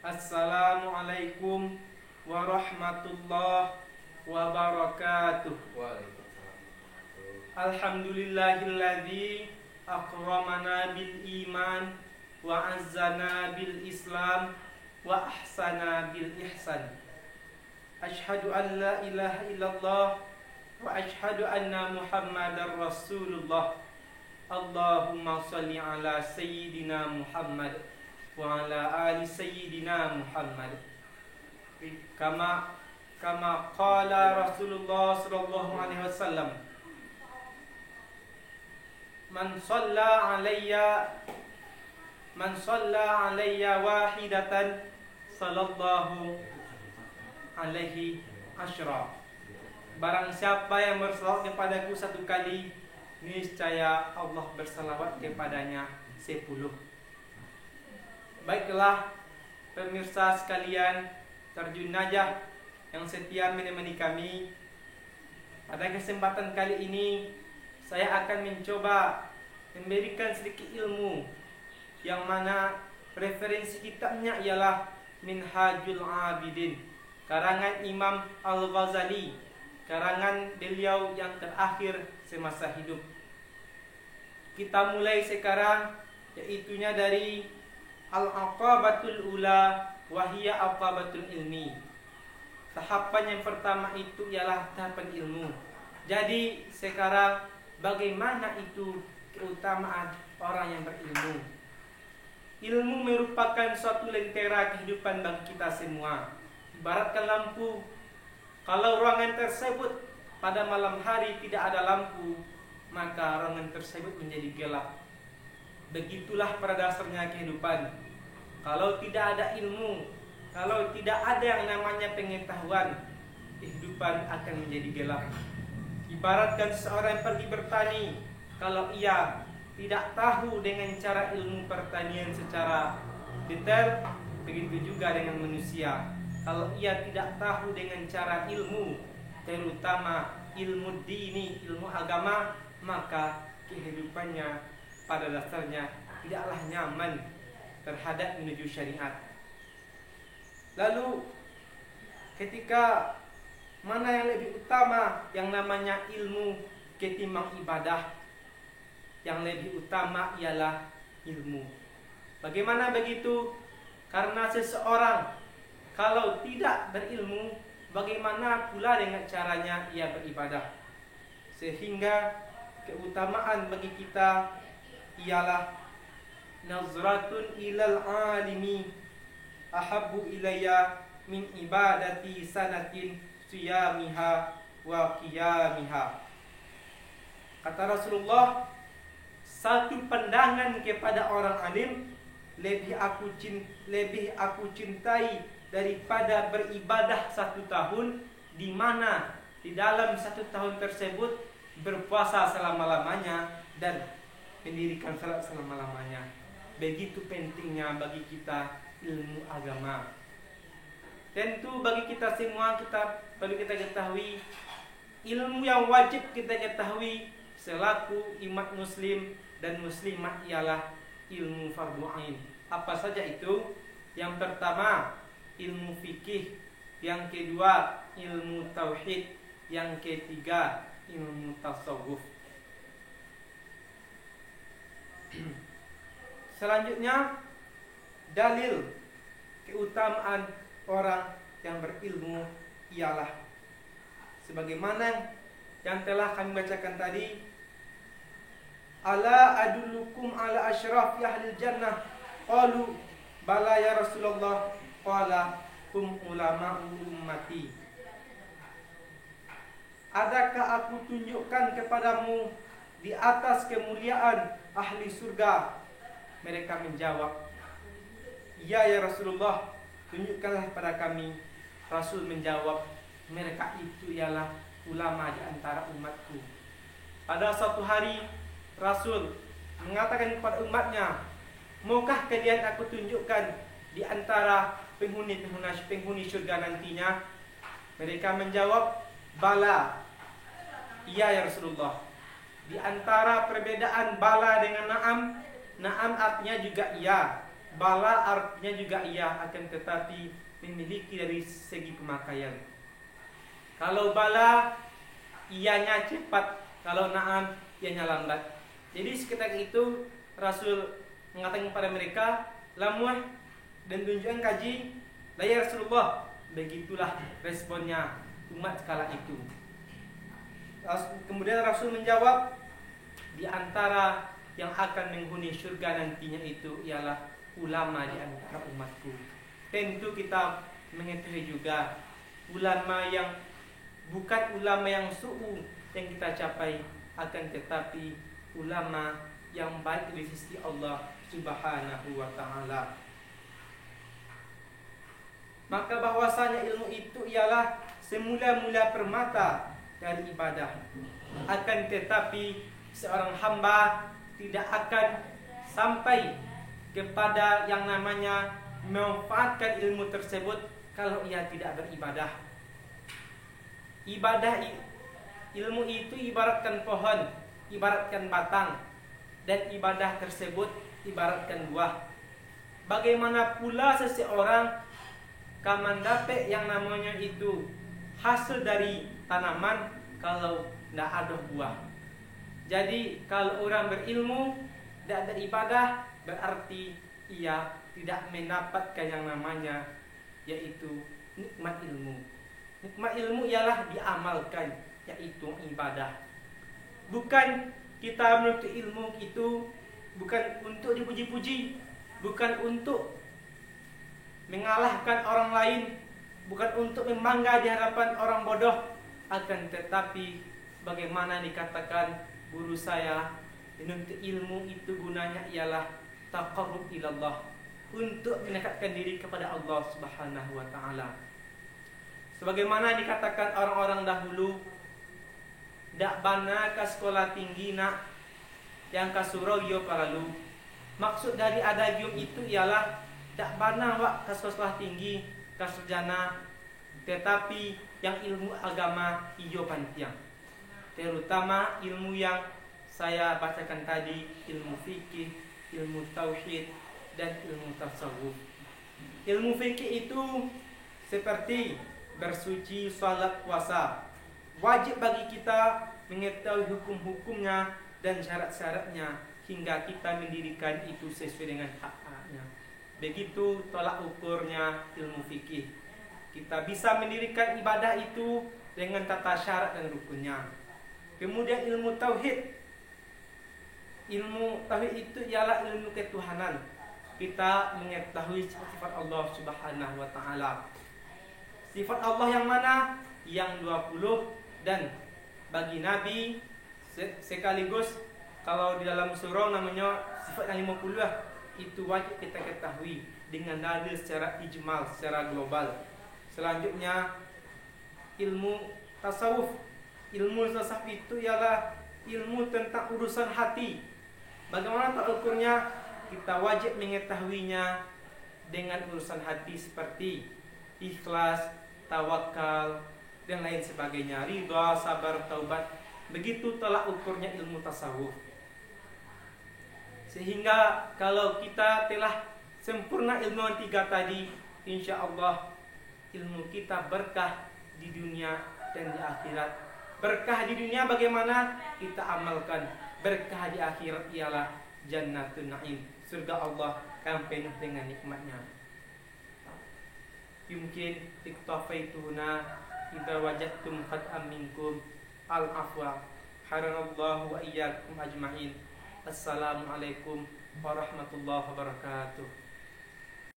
Assalamualaikum warahmatullahi wabarakatuh. Alhamdulillahilladzi akramana bil iman wa azzana bil islam wa ahsana bil ihsan. Ashhadu an la ilaha illallah wa ashhadu anna Muhammadar Rasulullah. Allahumma salli ala sayyidina Muhammad wa ala ali sayyidina Muhammad. Kama qala Rasulullah sallallahu alaihi wasallam, Man shalla alayya wahidatan sallallahu alaihi asyra. Barang siapa yang berselawat kepadaku satu kali, niscaya Allah berselawat kepadanya 10. Baiklah pemirsa sekalian, terjun najah yang setia menemani kami. Pada kesempatan kali ini saya akan mencoba memberikan sedikit ilmu, yang mana referensi kitabnya ialah Minhajul Abidin, karangan Imam Al-Ghazali, karangan beliau yang terakhir semasa hidup. Kita mulai sekarang, yaitunya dari Al-Aqabatul Ula Wahiyya Aqabatul Ilmi. Tahapan yang pertama itu ialah tahapan ilmu. Jadi sekarang bagaimana itu keutamaan orang yang berilmu? Ilmu merupakan suatu lentera kehidupan bagi kita semua. Ibaratkan lampu, kalau ruangan tersebut pada malam hari tidak ada lampu, maka ruangan tersebut menjadi gelap. Begitulah pada dasarnya kehidupan. Kalau tidak ada ilmu, kalau tidak ada yang namanya pengetahuan, kehidupan akan menjadi gelap. Ibaratkan seorang yang pergi bertani, kalau ia tidak tahu dengan cara ilmu pertanian secara detail, begitu juga dengan manusia. Kalau ia tidak tahu dengan cara ilmu, terutama ilmu dini, ilmu agama, maka kehidupannya pada dasarnya tidaklah nyaman terhadap menuju syariat. Lalu ketika mana yang lebih utama, yang namanya ilmu ketimbang ibadah? Yang lebih utama ialah ilmu. Bagaimana begitu? Karena seseorang kalau tidak berilmu, bagaimana pula dengan caranya ia beribadah? Sehingga keutamaan bagi kita ialah nazratun ilal alimi ahabbu ilayya min ibadati sanatin siyamiha wa qiyamiha. Kata Rasulullah, satu pandangan kepada orang alim lebih aku cintai daripada beribadah 1 tahun, di mana di dalam 1 tahun tersebut berpuasa selama-lamanya dan mendirikan salat selama-lamanya. Begitu pentingnya bagi kita ilmu agama. Tentu bagi kita semua perlu kita ketahui ilmu yang wajib kita ketahui selaku umat muslim dan muslimat ialah ilmu fardhu ain. Apa saja itu? Yang pertama ilmu fikih, yang kedua ilmu tauhid, yang ketiga ilmu tasawuf. Selanjutnya dalil keutamaan orang yang berilmu ialah sebagaimana yang telah kami bacakan tadi. Ala adullukum ala asyraf ahlil jannah, qalu bala ya Rasulullah, qala hum ulama'u ummati. Adakah aku tunjukkan kepadamu di atas kemuliaan ahli surga? Mereka menjawab, ya ya Rasulullah, tunjukkanlah pada kami. Rasul menjawab, mereka itu ialah ulama di antara umatku. Pada suatu hari Rasul mengatakan kepada umatnya, maukah kalian aku tunjukkan di antara penghuni surga nantinya? Mereka menjawab, bala, iya ya Rasulullah. Di antara perbedaan bala dengan na'am, na'am artinya juga iya, Bala artinya juga ia, akan tetapi memiliki dari segi pemakaian. Kalau bala ianya cepat, kalau na'am ianya lambat. Jadi sekitar itu Rasul mengatakan kepada mereka, lamuah dan tunjukkan kaji, la ya Rasulullah. Begitulah responnya umat kala itu. Kemudian Rasul menjawab, di antara yang akan menghuni surga nantinya itu ialah ulama di antara umatku. Tentu kita mengetahui juga ulama yang bukan ulama yang su'u yang kita capai, akan tetapi ulama yang baik di sisi Allah Subhanahu wa ta'ala. Maka bahwasanya ilmu itu ialah semula-mula permata dari ibadah. Akan tetapi seorang hamba tidak akan sampai kepada yang namanya memanfaatkan ilmu tersebut kalau ia tidak beribadah. Ilmu itu ibaratkan pohon, ibaratkan batang, dan ibadah tersebut ibaratkan buah. Bagaimana pula seseorang kamandape yang namanya itu hasil dari tanaman kalau tidak ada buah. Jadi kalau orang berilmu tidak beribadah, berarti ia tidak mendapatkan yang namanya yaitu nikmat ilmu. Nikmat ilmu ialah diamalkan, yaitu ibadah. Bukan kita menuntut ilmu itu bukan untuk dipuji-puji, bukan untuk mengalahkan orang lain, bukan untuk membangga di hadapan orang bodoh, akan tetapi bagaimana dikatakan guru saya, menuntut ilmu itu gunanya ialah taqarrub ilallah, untuk mendekatkan diri kepada Allah Subhanahu wa ta'ala. Sebagaimana dikatakan orang-orang dahulu, dak bana ke sekolah tinggi nak yang kasurogyo paralu. Maksud dari adagium itu ialah dak bana wak ke sekolah tinggi kasarjana, tetapi yang ilmu agama iyo pantiang, terutama ilmu yang saya bacakan tadi, ilmu fikih, ilmu tauhid, dan ilmu tasawuf. Ilmu fikih itu seperti bersuci, salat, puasa. Wajib bagi kita mengetahui hukum-hukumnya dan syarat-syaratnya hingga kita mendirikan itu sesuai dengan haknya. Begitu tolak ukurnya ilmu fikih. Kita bisa mendirikan ibadah itu dengan tata syarat dan rukunnya. Kemudian ilmu tauhid. Ilmu tauhid itu ialah ilmu ketuhanan. Kita mengetahui sifat Allah Subhanahu wa ta'ala. Sifat Allah yang mana? Yang 20, dan bagi Nabi sekaligus kalau di dalam surah namanya sifat yang 50 itu wajib kita ketahui dengan dalil secara ijmal, secara global. Selanjutnya ilmu tasawuf. Ilmu tasawuf itu ialah ilmu tentang urusan hati. Bagaimana tak ukurnya? Kita wajib mengetahuinya dengan urusan hati seperti ikhlas, tawakal, dan lain sebagainya, ridha, sabar, taubat. Begitu tolak ukurnya ilmu tasawuf. Sehingga kalau kita telah sempurna ilmu yang 3 tadi, insya Allah ilmu kita berkah di dunia dan di akhirat. Berkah di dunia bagaimana? Kita amalkan. Berkah di akhirat ialah jannatun na'im, surga Allah yang penuh dengan nikmatnya. Yumkin iktafaituna idza wajadtum qad'an minkum al-afwa haranallahu wa iyyakum ajma'in. Assalamualaikum warahmatullahi wabarakatuh.